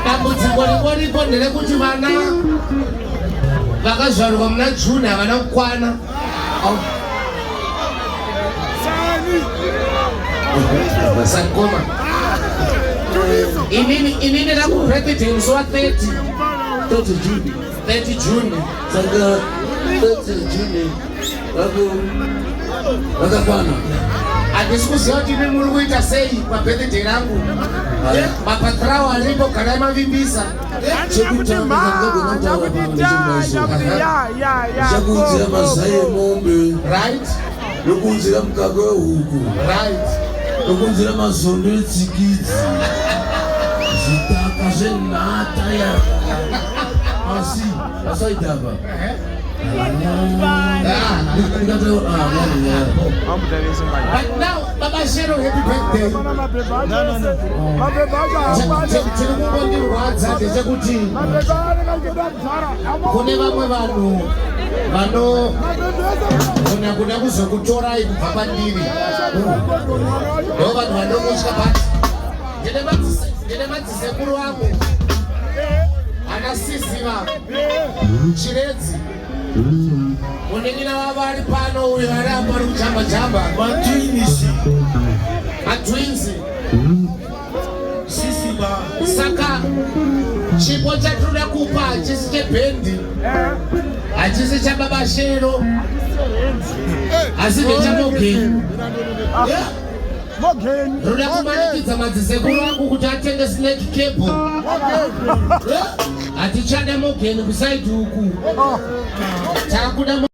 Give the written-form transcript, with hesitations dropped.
Dambudziko nderekuti vana vakazvarwa muna June havana kukwana. Vasakoma. Inini rakubirthday musi wa 30 June. 30 June. Saka 30 June. Vakakwana. Handisi kuziva kuti imi muri kuita sei pabirthday rangu. Mapatrao alipo kana mavimbisa. Chakudzira mazai emombe. Right? Nokunzira mukaka wehuku. Right. Nokunzira mazondo etsikidzi. Zvitaka zvenhata ya. Asi, asaitapa. But now, Baba Shero, happy birthday. Kune vamwe vanhu kuda kuzokutorai kubva pandiri. Ndo vanhu vanokutya bati. Ndine madzisekuru vangu ana Siziva Chiredzi. Munenina vavari pano uyo ari apa ari kuchamba matwins. Saka chipo chatinoda kupa hachisi chebhendi, hachisi chaBaba Shero, asi ndechamogeni. Ndoda kumanikidza madzisekuru angu kuti atenge snake cable. Hatichada mogeni kusaidi uku. Takuda